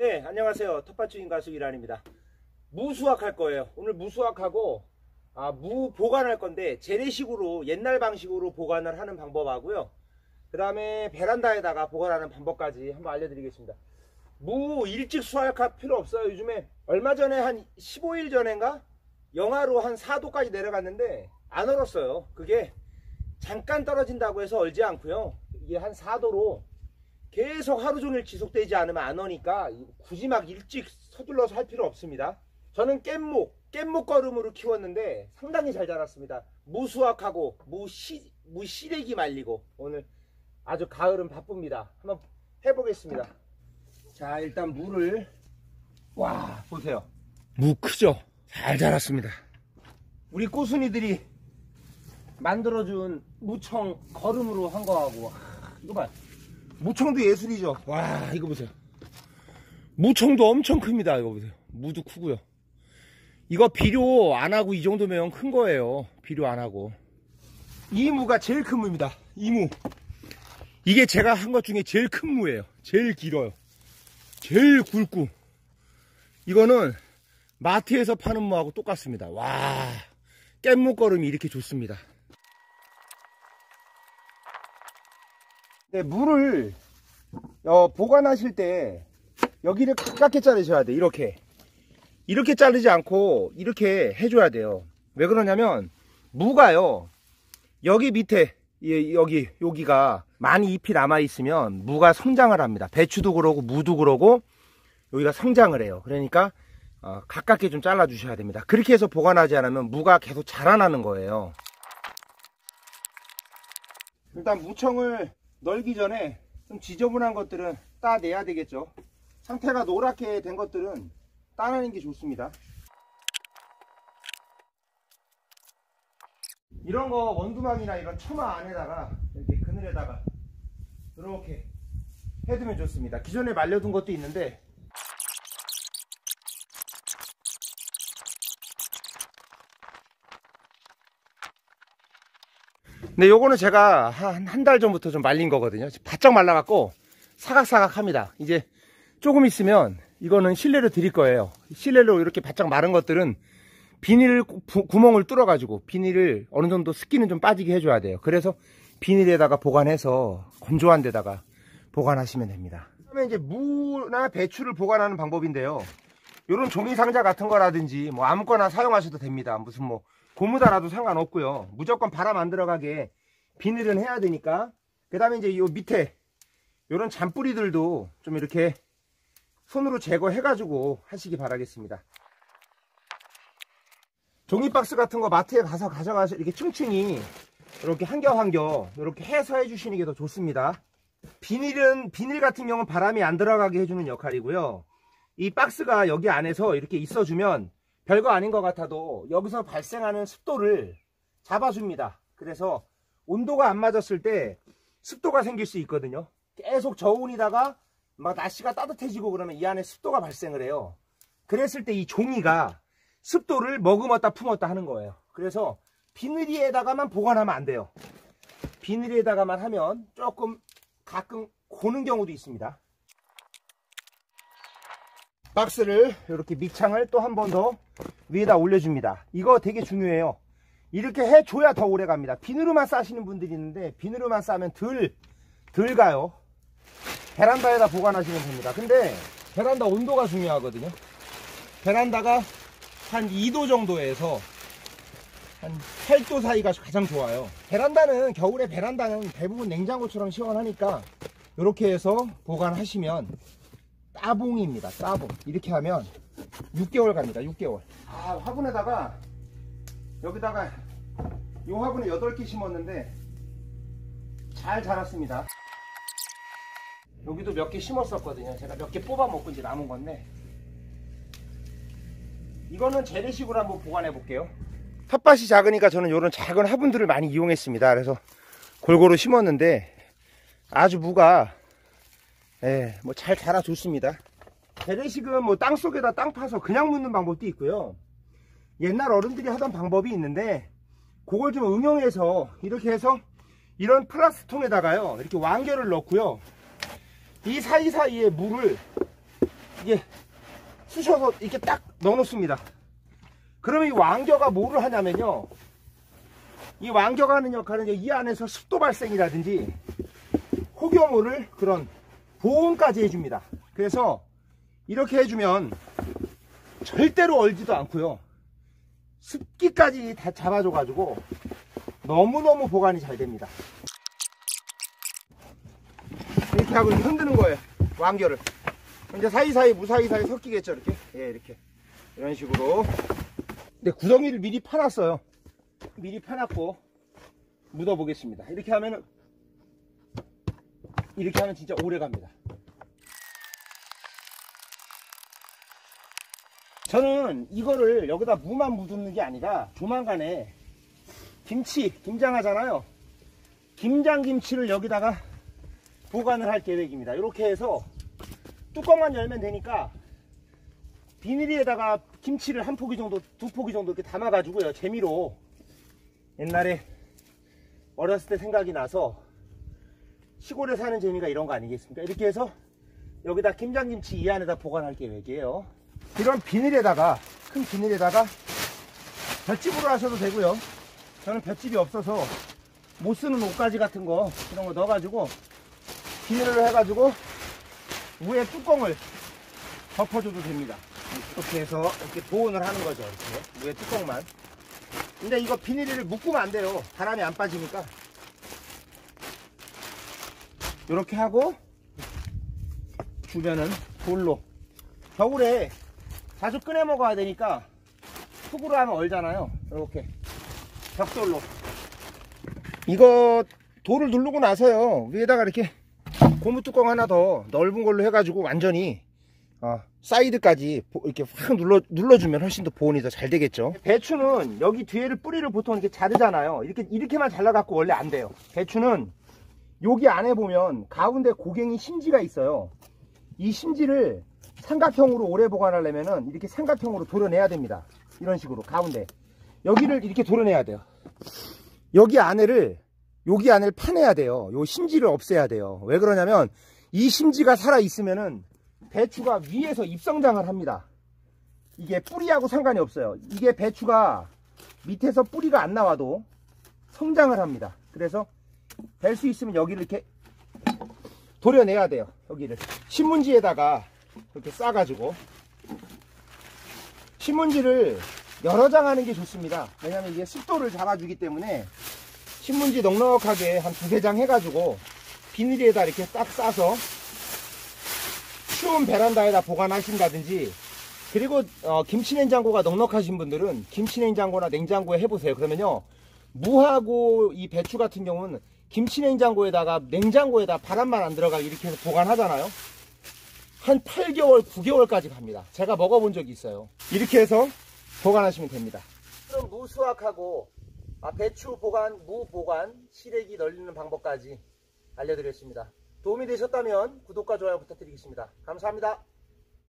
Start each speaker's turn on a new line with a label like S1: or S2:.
S1: 네, 안녕하세요. 텃밭주인 가수 이란입니다. 무 수확할 거예요. 오늘 무 수확하고 무 보관할 건데 재래식으로 옛날 방식으로 보관을 하는 방법하고요. 그 다음에 베란다에다가 보관하는 방법까지 한번 알려드리겠습니다. 무 일찍 수확할 필요 없어요. 요즘에 얼마 전에 한 15일 전인가 영하로 한 4도까지 내려갔는데 안 얼었어요. 그게 잠깐 떨어진다고 해서 얼지 않고요. 이게 한 4도로 계속 하루 종일 지속되지 않으면 안 오니까 굳이 막 일찍 서둘러서 할 필요 없습니다. 저는 깻목 거름으로 키웠는데 상당히 잘 자랐습니다. 무 수확하고 무 시래기 말리고 오늘 아주 가을은 바쁩니다. 한번 해보겠습니다. 자, 일단 무를 와 보세요. 무 크죠? 잘 자랐습니다. 우리 꼬순이들이 만들어준 무청 거름으로 한 거하고 이거 봐. 무청도 예술이죠. 와, 이거 보세요. 무청도 엄청 큽니다. 이거 보세요. 무도 크고요. 이거 비료 안 하고 이 정도면 큰 거예요. 비료 안 하고. 이 무가 제일 큰 무입니다. 이 무. 이게 제가 한 것 중에 제일 큰 무예요. 제일 길어요. 제일 굵고. 이거는 마트에서 파는 무하고 똑같습니다. 와, 깻무 거름이 이렇게 좋습니다. 네, 무를 보관하실 때 여기를 가깝게 자르셔야 돼요. 이렇게 자르지 않고 이렇게 해줘야 돼요. 왜 그러냐면 무가요, 여기 밑에 여기가 많이 잎이 남아 있으면 무가 성장을 합니다. 배추도 그러고 무도 그러고 여기가 성장을 해요. 그러니까 가깝게 좀 잘라 주셔야 됩니다. 그렇게 해서 보관하지 않으면 무가 계속 자라나는 거예요. 일단 무청을 널기 전에 좀 지저분한 것들은 따내야 되겠죠. 상태가 노랗게 된 것들은 따내는 게 좋습니다. 이런 거 원두막이나 이런 처마 안에다가 이렇게 그늘에다가 이렇게 해두면 좋습니다. 기존에 말려둔 것도 있는데 근데 요거는 제가 한 달 전부터 좀 말린 거거든요. 바짝 말라갖고 사각사각 합니다. 이제 조금 있으면 이거는 실내로 드릴 거예요. 실내로 이렇게 바짝 마른 것들은 비닐 구멍을 뚫어 가지고 비닐을 어느 정도 습기는 좀 빠지게 해줘야 돼요. 그래서 비닐에다가 보관해서 건조한 데다가 보관하시면 됩니다. 그다음에 이제 무나 배추를 보관하는 방법인데요. 요런 종이 상자 같은 거라든지 뭐 아무거나 사용하셔도 됩니다. 무슨 뭐 고무다라도 상관없고요. 무조건 바람 안 들어가게 비닐은 해야 되니까. 그 다음에 이제 요 밑에 요런 잔뿌리들도 좀 이렇게 손으로 제거해 가지고 하시기 바라겠습니다. 종이박스 같은 거 마트에 가서 가져가서 이렇게 층층이 이렇게 한 겨 이렇게 해서 해주시는 게 더 좋습니다. 비닐 같은 경우는 바람이 안 들어가게 해주는 역할이고요. 이 박스가 여기 안에서 이렇게 있어주면 별거 아닌 것 같아도 여기서 발생하는 습도를 잡아줍니다. 그래서 온도가 안 맞았을 때 습도가 생길 수 있거든요. 계속 저온이다가 막 날씨가 따뜻해지고 그러면 이 안에 습도가 발생을 해요. 그랬을 때 이 종이가 습도를 머금었다 품었다 하는 거예요. 그래서 비닐에다가만 보관하면 안 돼요. 비닐에다가만 하면 조금 가끔 고는 경우도 있습니다. 박스를 이렇게 밑창을 또 한 번 더 위에다 올려줍니다. 이거 되게 중요해요. 이렇게 해줘야 더 오래 갑니다. 비누로만 싸시는 분들이 있는데 비누로만 싸면 덜 가요. 베란다에다 보관하시면 됩니다. 근데 베란다 온도가 중요하거든요. 베란다가 한 2도 정도에서 한 8도 사이가 가장 좋아요. 겨울에 베란다는 대부분 냉장고처럼 시원하니까 이렇게 해서 보관하시면 따봉입니다. 따봉. 이렇게 하면 6개월 갑니다. 6개월. 화분에다가 여기다가 이 화분에 8개 심었는데 잘 자랐습니다. 여기도 몇 개 심었었거든요. 제가 몇 개 뽑아 먹고 이제 남은 건데 이거는 재래식으로 한번 보관해 볼게요. 텃밭이 작으니까 저는 이런 작은 화분들을 많이 이용했습니다. 그래서 골고루 심었는데 아주 무가 뭐 잘 자라 좋습니다. 재래식은 뭐 땅속에다 땅 파서 그냥 묻는 방법도 있고요. 옛날 어른들이 하던 방법이 있는데 그걸 좀 응용해서 이렇게 해서 이런 플라스틱 통에다가요 이렇게 완결을 넣고요, 이 사이사이에 물을 이게 쑤셔서 이렇게 딱 넣어놓습니다. 그러면 이 왕겨가 뭐를 하냐면요, 이 왕겨가 하는 역할은 이 안에서 습도 발생이라든지 혹여모를 그런 보온까지 해줍니다. 그래서 이렇게 해주면 절대로 얼지도 않고요, 습기까지 다 잡아줘가지고 너무너무 보관이 잘 됩니다. 이렇게 하고 흔드는 거예요, 왕겨를. 이제 사이사이 무사이사이 섞이겠죠. 이렇게, 예, 이렇게 이런 식으로. 근데 구덩이를 미리 파놨어요. 미리 파놨고 묻어 보겠습니다. 이렇게 하면 진짜 오래 갑니다. 저는 이거를 여기다 무만 묻는 게 아니라 조만간에 김장 하잖아요. 김장김치를 여기다가 보관을 할 계획입니다. 이렇게 해서 뚜껑만 열면 되니까 비닐에다가 김치를 한 포기 정도, 두 포기 정도 이렇게 담아가지고요, 재미로. 옛날에 어렸을 때 생각이 나서, 시골에 사는 재미가 이런 거 아니겠습니까? 이렇게 해서 여기다 김장김치 이 안에다 보관할 계획이에요. 이런 비닐에다가, 큰 비닐에다가 볏짚으로 하셔도 되고요. 저는 볏짚이 없어서 못 쓰는 옷가지 같은 거, 이런 거 넣어가지고 비닐을 해가지고 위에 뚜껑을 덮어줘도 됩니다. 이렇게 해서 이렇게 보온을 하는 거죠. 이렇게 위에 뚜껑만. 근데 이거 비닐을 묶으면 안 돼요. 바람이 안 빠지니까. 이렇게 하고 주변은 돌로. 겨울에 자주 꺼내 먹어야 되니까 흙으로 하면 얼잖아요. 이렇게 벽돌로. 이거 돌을 누르고 나서요, 위에다가 이렇게 고무 뚜껑 하나 더 넓은 걸로 해가지고 완전히 사이드까지 이렇게 확 눌러주면 훨씬 더 보온이 더 잘 되겠죠. 배추는 여기 뒤에를 뿌리를 보통 이렇게 자르잖아요. 이렇게만 잘라갖고 원래 안 돼요. 배추는 여기 안에 보면 가운데 고갱이 심지가 있어요. 이 심지를 삼각형으로 오래 보관하려면은 이렇게 삼각형으로 도려내야 됩니다. 이런 식으로 가운데 여기를 이렇게 도려내야 돼요. 여기 안을 파내야 돼요. 요 심지를 없애야 돼요. 왜 그러냐면 이 심지가 살아 있으면은 배추가 위에서 잎성장을 합니다. 이게 뿌리하고 상관이 없어요. 이게 배추가 밑에서 뿌리가 안 나와도 성장을 합니다. 그래서 될 수 있으면 여기를 이렇게 도려내야 돼요. 여기를 신문지에다가 이렇게 싸가지고, 신문지를 여러 장 하는 게 좋습니다. 왜냐면 이게 습도를 잡아주기 때문에 신문지 넉넉하게 한 두세 장 해가지고 비닐에다 이렇게 딱 싸서 추운 베란다에다 보관하신다든지, 그리고 김치냉장고가 넉넉하신 분들은 김치냉장고나 냉장고에 해보세요. 그러면요, 무하고 이 배추 같은 경우는 김치냉장고에다가 냉장고에다 바람만 안 들어가게 이렇게 해서 보관하잖아요. 한 8개월, 9개월까지 갑니다. 제가 먹어본 적이 있어요. 이렇게 해서 보관하시면 됩니다. 그럼 무 수확하고 배추 보관, 무 보관, 시래기 널리는 방법까지 알려드렸습니다. 도움이 되셨다면 구독과 좋아요 부탁드리겠습니다. 감사합니다.